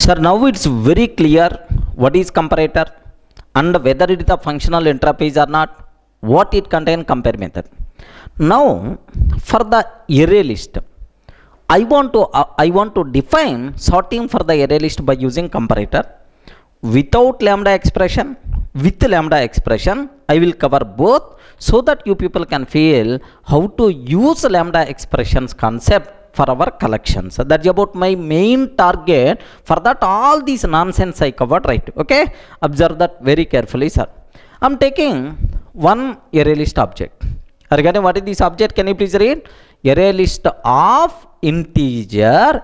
Sir, now it's very clear what is comparator and whether it is a functional interface or not, what it contain compare method. Now for the array list, I want to define sorting for the array list by using comparator. Without lambda expression, with lambda expression, I will cover both so that you people can feel how to use lambda expressions concept for our collections. That's about my main target. For that, all these nonsense I covered, right? Okay, observe that very carefully, sir. I'm taking one array list object. Regarding what is this object, can you please read? Array list of integer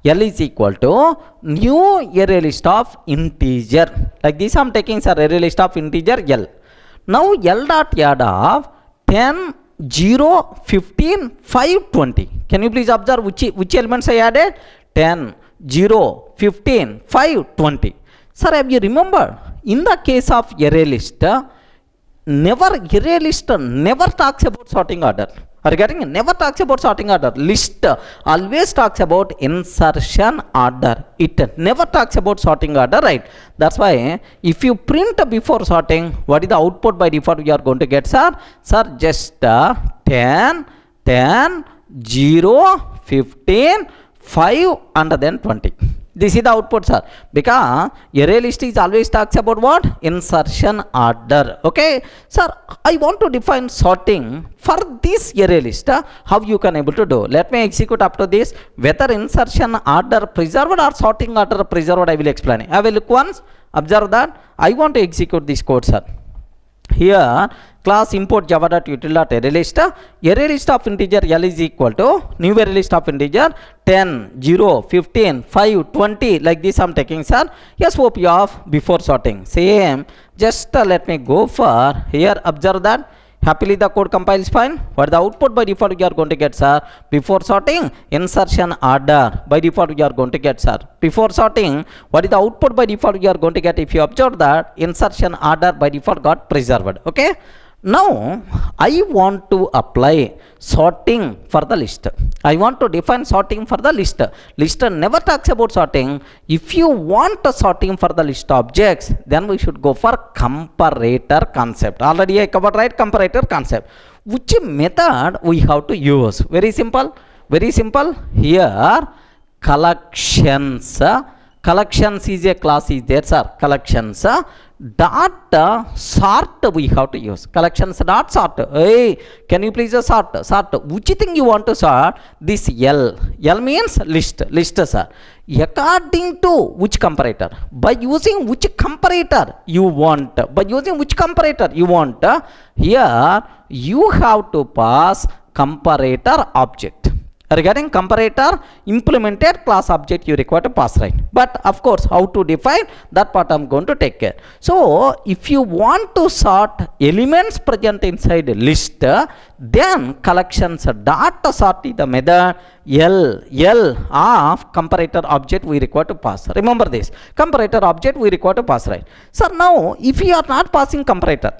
L is equal to new array list of integer. Like this I'm taking, sir, array list of integer L. Now L dot add of 10, 0, 15, 5, 20. Can you please observe which elements I added? 10, 0, 15, 5, 20. Sir, have you remembered, in the case of array list, array list never talks about sorting order. Regarding never talks about sorting order. List always talks about insertion order. It never talks about sorting order, right? That's why if you print before sorting, what is the output by default we are going to get, sir? Sir, just 10, 0, 15, 5 and then 20. This is the output, sir, because array list is always talks about what? Insertion order. Okay, sir, I want to define sorting for this array list. How you can able to do? Let me execute up to this. Whether insertion order preserved or sorting order preserved, I will explain. I will look once. Observe that. I want to execute this code, sir. Here class import java.util.array list. Array list of integer L is equal to new array list of integer 10, 0, 15, 5, 20. Like this I'm taking, sir. SOP of before sorting. Same. Just let me go for here. Observe that. Happily the code compiles fine. What the output by default you are going to get, sir? Before sorting, insertion order by default you are going to get, sir. Before sorting, what is the output by default you are going to get? If you observe that, insertion order by default got preserved. Okay. Now I want to apply sorting for the list. I want to define sorting for the list. List never talks about sorting. If you want a sorting for the list objects, then we should go for comparator concept. Already I covered, right? Comparator concept. Which method we have to use? Very simple. Very simple. Here collections. Collections is a class is there, sir. Collections dot sort we have to use. Collections dot sort. Hey, can you please sort? Which thing you want to sort? This L. L means list, sir. According to which comparator? By using which comparator you want? By using which comparator you want? Here you have to pass comparator object. Regarding comparator, implemented class object you require to pass, right? But of course, how to define that part I'm going to take care. So if you want to sort elements present inside a list, then collections dot sort is the method L of comparator object we require to pass. Remember this, comparator object we require to pass, right? So now if you are not passing comparator,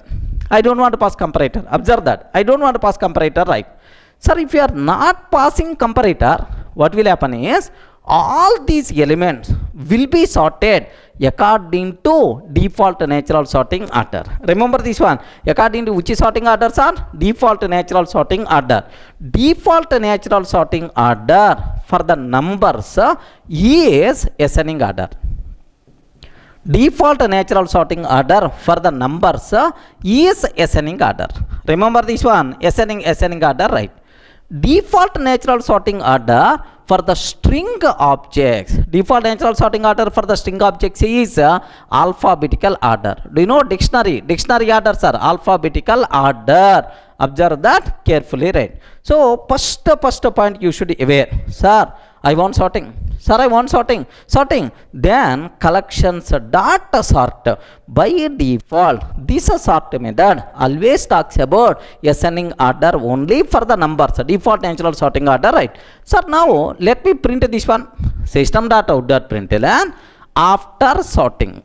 I don't want to pass comparator. Observe that. I don't want to pass comparator, right? Sir, if you are not passing comparator, what will happen is all these elements will be sorted according to default natural sorting order. Remember this one. According to which sorting order, sir? Default natural sorting order. Default natural sorting order for the numbers is ascending order. Default natural sorting order for the numbers is ascending order. Remember this one, ascending order, right? Default natural sorting order for the string objects. Default natural sorting order for the string objects is alphabetical order. Do you know dictionary? Dictionary order, sir. Alphabetical order. Observe that carefully, right? So first point you should be aware, sir, I want sorting. Sir, I want sorting. Then collections dot sort. By default, this sort method always talks about ascending order only for the numbers. Default natural sorting order, right? Sir, now let me print this one. System.out.println after sorting.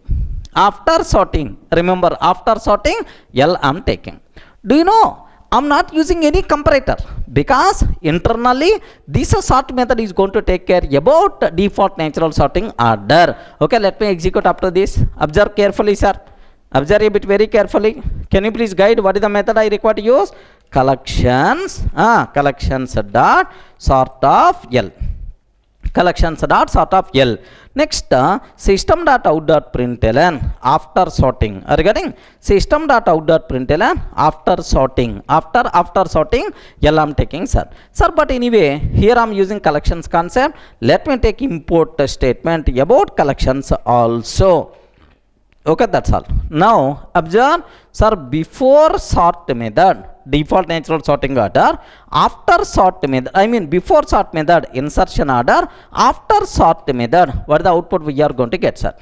Remember, after sorting, L I'm taking. Do you know? I'm not using any comparator because internally this sort method is going to take care about default natural sorting order. Okay, let me execute up to this. Observe carefully, sir. Observe a bit very carefully. Can you please guide what is the method I require to use? Collections dot sort of L. Collections dot sort of L. Next, system dot out dot println after sorting. Are you getting? System dot out dot println after sorting. After sorting, L I'm taking, sir. Sir, but anyway, here I'm using collections concept. Let me take import statement about collections also. Okay, that's all. Now observe, sir, before sort method default natural sorting order, after sort method, I mean before sort method insertion order, after sort method, what is the output we are going to get, sir?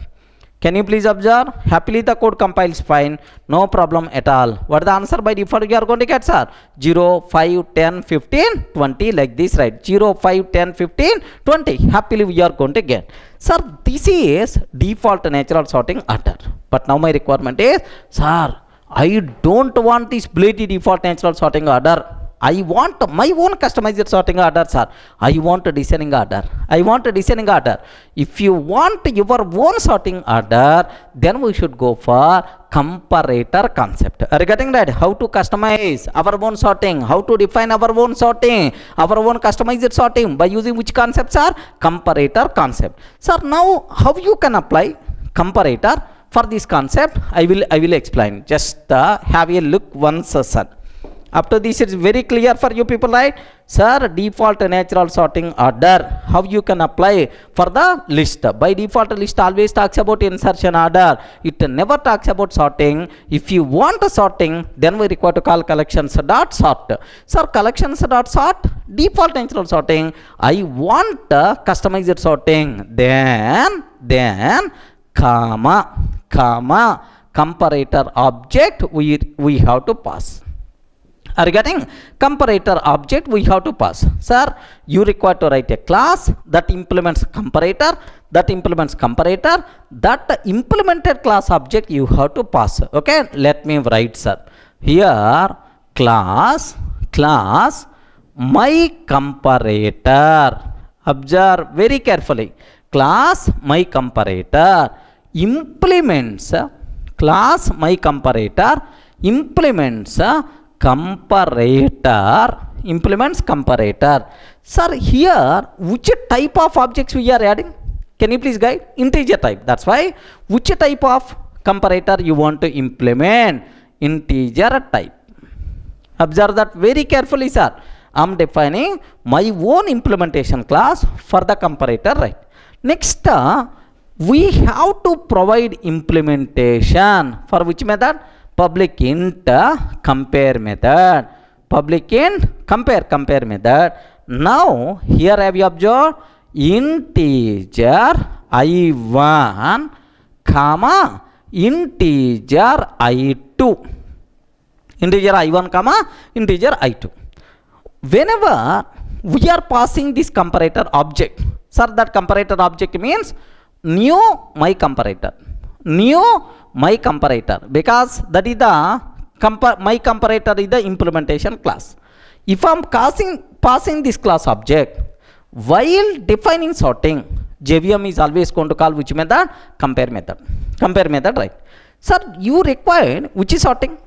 Can you please observe? Happily the code compiles fine, no problem at all. What is the answer by default we are going to get, sir? 0, 5, 10, 15, 20 like this, right? 0, 5, 10, 15, 20. Happily we are going to get. Sir, this is default natural sorting order. But now my requirement is, sir, I don't want this bloody default natural sorting order. I want my own customized sorting order, sir. I want a descending order. If you want your own sorting order, then we should go for comparator concept. Are you getting that? How to customize our own sorting, how to define our own sorting, our own customized sorting by using which concepts are? Comparator concept. Sir, now how you can apply comparator for this concept? I will explain. Just have a look once, sir. Up to this, it's very clear for you people, right? Sir, default natural sorting order, how you can apply for the list? By default, list always talks about insertion order. It never talks about sorting. If you want a sorting, then we require to call collections dot sort. Sir, collections dot sort, default natural sorting. I want customized sorting. Then comma comparator object we have to pass. Are you getting? Comparator object we have to pass. Sir, you require to write a class that implements comparator. That implemented class object you have to pass. Okay, let me write, sir. Here class my comparator. Observe very carefully. Class my comparator implements class my comparator implements comparator. Sir, here which type of objects we are adding? Can you please guide? Integer type. That's why which type of comparator you want to implement? Integer type. Observe that very carefully, sir. I'm defining my own implementation class for the comparator, right? Next, we have to provide implementation for which method? Public int compare method. Public int compare method. Now here have you observed integer I1 comma integer I2. Integer I1 comma integer I2. Whenever we are passing this comparator object, sir, that comparator object means new my comparator, because that is the my comparator is the implementation class. If I am passing this class object while defining sorting, JVM is always going to call which method? Compare method, right? Sir, you required which is sorting?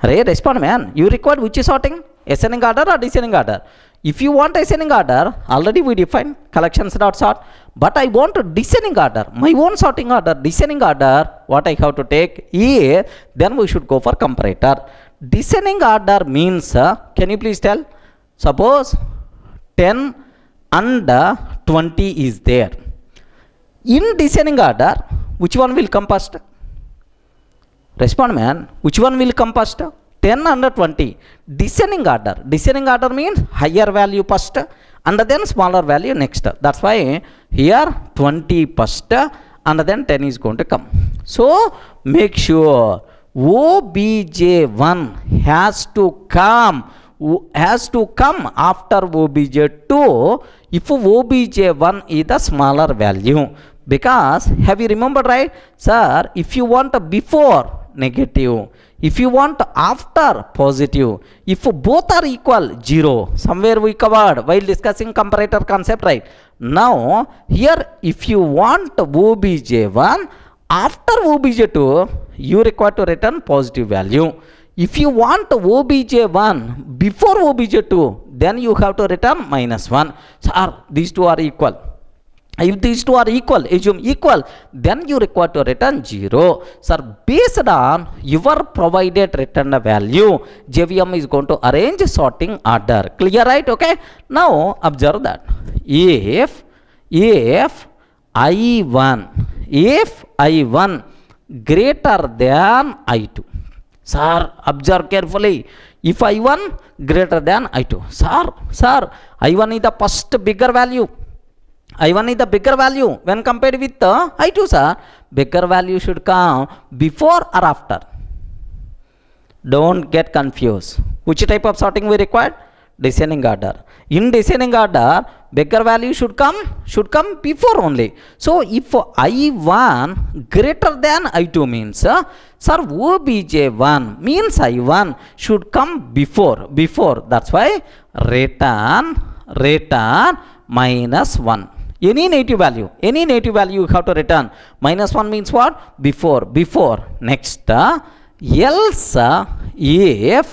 Hey, respond, man. You required which is sorting? Ascending order or descending order? If you want ascending order, already we define collections dot sort. But I want a descending order, my own sorting order, descending order. What I have to take is, then we should go for comparator. Descending order means, can you please tell? Suppose 10 and 20 is there. In descending order, which one will come first? Respond, man. Which one will come first? 10 and 20. Descending order means higher value first and then smaller value next. That's why here 20 first and then 10 is going to come. So make sure obj1 has to come after obj2 if obj1 is the smaller value. Because have you remembered, right, sir? If you want a before negative. If you want after, positive. If both are equal, 0. Somewhere we covered while discussing comparator concept, right? Now here if you want obj1 after obj2, you require to return positive value. If you want obj1 before obj2, then you have to return -1. Sir, these two are equal. If these two are equal, assume equal, then you require to return 0. Sir, based on your provided return value, JVM is going to arrange sorting order. Clear, right? Okay. Now observe that if I1 greater than I2. Sir, observe carefully. If I1 greater than I2, sir, I1 is the first bigger value. I1 is the bigger value when compared with I2, sir. Bigger value should come before or after. Don't get confused. Which type of sorting we required? Descending order. In descending order, bigger value should come before only. So if I1 greater than I2 means, sir, obj1 means I1 should come before. That's why return -1. Any negative value you have to return. -1 means what? Before. Next, else if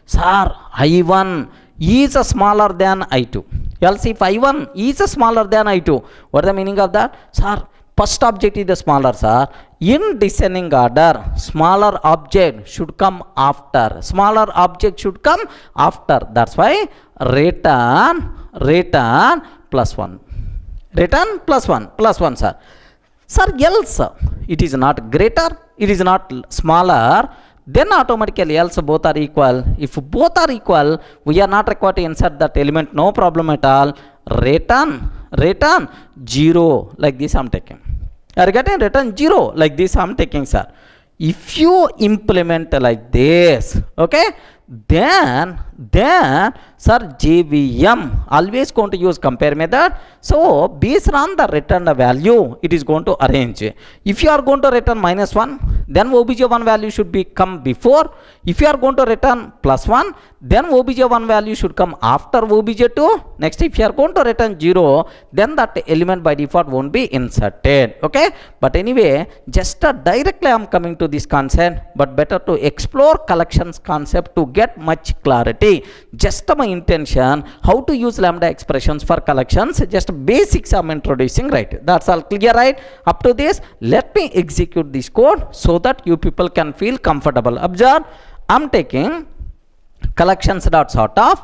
sir, I1 is smaller than I2. Else if I1 is smaller than I2, what is the meaning of that? Sir, first object is the smaller, sir. In descending order, smaller object should come after. That's why return +1. Return +1, sir. Sir, else it is not greater, it is not smaller, then automatically else both are equal. If both are equal, we are not required to insert that element, no problem at all. Return 0, like this I am taking. You are getting? Return 0, like this I am taking, sir. If you implement like this, okay, then sir, JVM always going to use compare method. So based on the returned value, it is going to arrange. If you are going to return -1, then obj1 value should be come before. If you are going to return +1, then obj1 value should come after obj2. Next, if you are going to return 0, then that element by default won't be inserted. Okay, but anyway, just directly I am coming to this concept, but better to explore collections concept to get much clarity. Just my intention, how to use lambda expressions for collections, just basics I am introducing, right? That's all clear, right? Up to this, let me execute this code so that you people can feel comfortable. Observe, I am taking collections dot sort of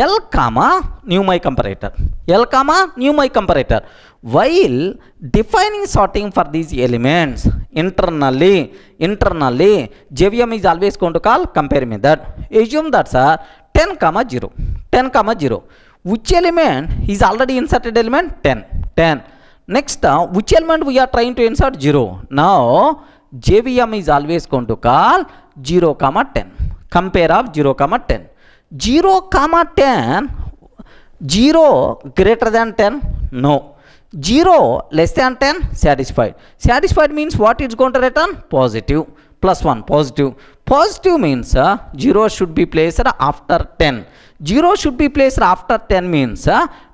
L comma new my comparator. While defining sorting for these elements internally, JVM is always going to call compare method. Assume that, sir, 10 comma 0. Which element is already inserted? Element 10. Next, which element we are trying to insert? 0. Now JVM is always going to call 0 comma 10. Compare of 0 comma 10. 0 comma 10, 0 greater than 10? No. 0 less than 10? Satisfied. Satisfied means what it's going to return? Positive. +1, positive. Positive means 0 should be placed after 10. 0 should be placed after 10 means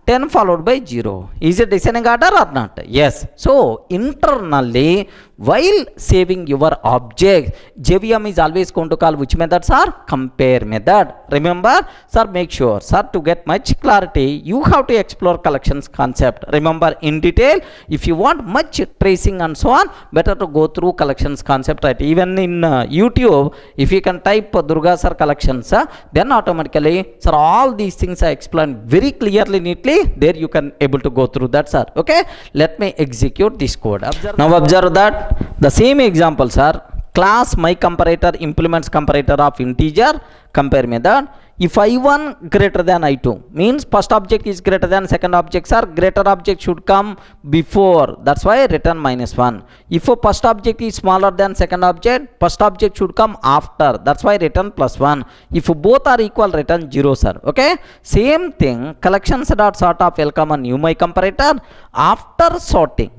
10 followed by 0. Is it descending order or not? Yes. So internally, while saving your object, JVM is always going to call which methods are? Compare method. Remember, sir, make sure, sir, to get much clarity, you have to explore collections concept. Remember in detail. If you want much tracing and so on, better to go through collections concept, right? Even in YouTube, if you can type Durga sir collections, then automatically, sir, all these things I explained very clearly, neatly. There you can able to go through that, sir. Okay, let me execute this code. Now observe that the same examples are class my comparator implements comparator of integer compare method. If I1 greater than I2 means first object is greater than second object, sir. Greater object should come before. That's why I written -1. If a first object is smaller than second object, first object should come after. That's why I written +1. If both are equal, written 0, sir. Okay. Same thing. Collections dot sort of L comma new my comparator. After sorting,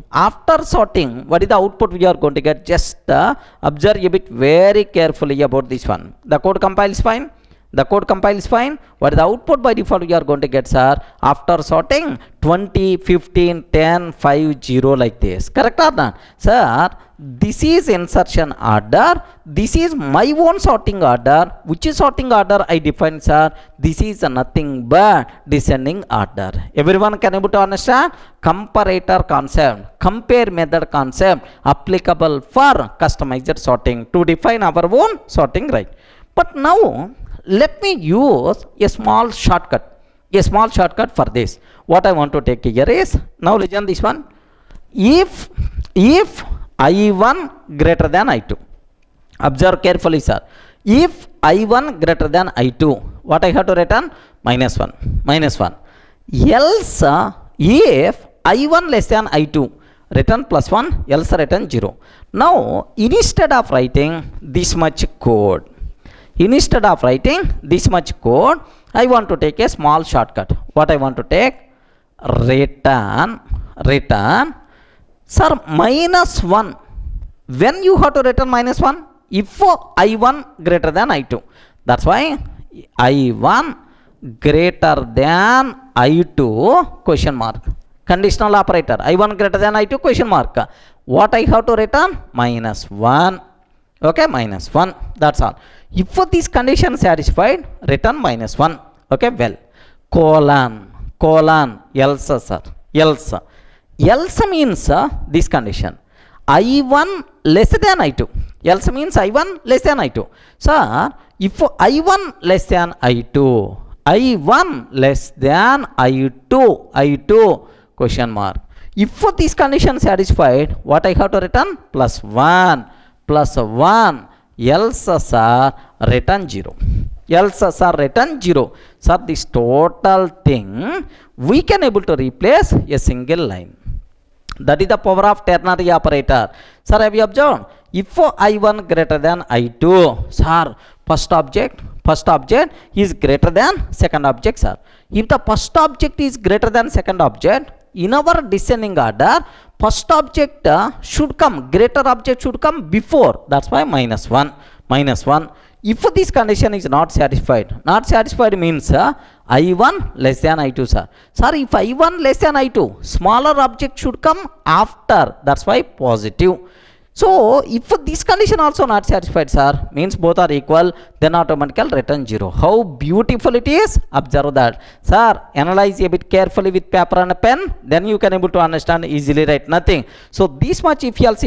what is the output we are going to get? Just observe a bit very carefully about this one. The code compiles fine. What is the output by default we are going to get, sir? After sorting 20, 15, 10, 5, 0 like this. Correct or not? Sir, this is insertion order. This is my own sorting order. Which is sorting order I define, sir? This is nothing but descending order. Everyone can able to understand? Comparator concept, compare method concept applicable for customized sorting to define our own sorting, right? But now, let me use a small shortcut for this. What I want to take here is, now listen this one. If I1 greater than I2, observe carefully, sir. If I1 greater than I2, what I have to written? -1. Else, if I1 less than I2, written +1, else written 0. Now, instead of writing this much code, I want to take a small shortcut. What I want to take? Return, sir, -1. When you have to return -1? If I1 greater than I2. That's why I1 greater than I2 question mark. Conditional operator. I1 greater than I2 question mark. What I have to return? -1. Okay, -1. That's all. If this condition satisfied, return -1. Okay, well, colon, else, sir. Else means this condition. I1 less than I2. Else means I1 less than I2. Sir, if I1 less than I2, I2 question mark. If this condition satisfied, what I have to return? +1. Else, sir, return 0. Sir, this total thing we can able to replace a single line. That is the power of ternary operator. Sir, have you observed? If I1 greater than I2, sir, first object is greater than second object, sir. If the first object is greater than second object, in our descending order, first object should come, greater object should come before. That's why -1. If this condition is not satisfied means I1 less than I2, sir. Sir, if I1 less than I2, smaller object should come after. That's why positive. So, if this condition also not satisfied, sir, means both are equal, then automatically return 0. How beautiful it is. Observe that. Sir, analyze a bit carefully with paper and a pen, then you can able to understand easily, write nothing. So, this much if else,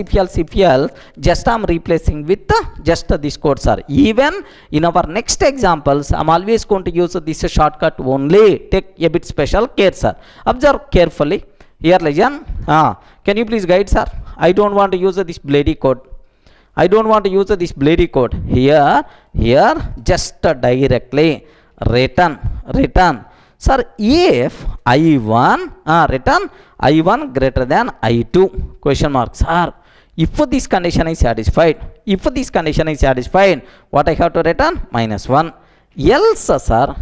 just I am replacing with just this code, sir. Even in our next examples, I am always going to use this shortcut only. Take a bit special care, sir. Observe carefully. Here, legend. Can you please guide, sir? I don't want to use this bloody code. Here, just directly return. Sir, if I1, return I1 greater than I2, question mark. Sir, if this condition is satisfied, what I have to return? -1. Else, sir,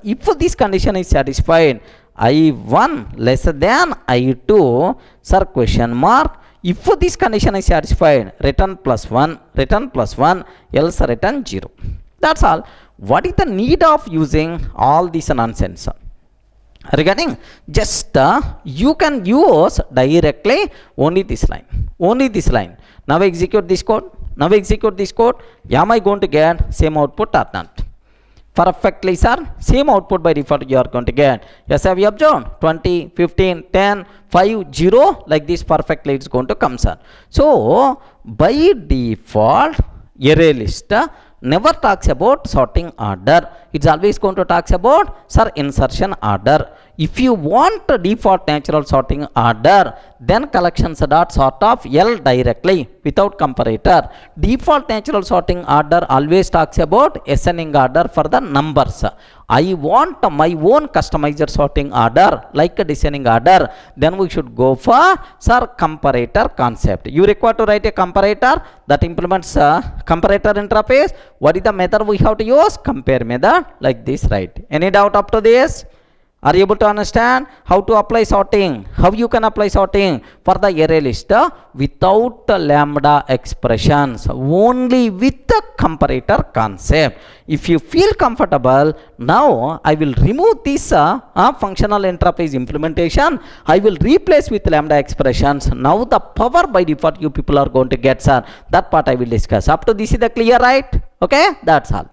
if this condition is satisfied, I1 less than I2, sir, question mark. If this condition is satisfied, return +1, else return 0. That's all. What is the need of using all this nonsense? Regarding just you can use directly only this line. Now execute this code. Am I going to get same output or not? Perfectly, sir. Same output by default you are going to get. Yes, have you observed? 20, 15, 10, 5, 0 like this perfectly it's going to come, sir. So, by default, array list never talks about sorting order. It's always going to talk about, sir, insertion order. If you want a default natural sorting order, then collections dot sort of L directly without comparator. Default natural sorting order always talks about ascending order for the numbers. I want my own customized sorting order like a descending order, then we should go for comparator concept. You require to write a comparator that implements comparator interface. What is the method we have to use? Compare method, like this, right? Any doubt up to this? Are you able to understand how to apply sorting? How you can apply sorting for the array list without lambda expressions, only with the comparator concept. If you feel comfortable, now I will remove this functional interface implementation. I will replace with lambda expressions. Now the power by default you people are going to get, sir. That part I will discuss. Up to this is the clear, right? Okay, that's all.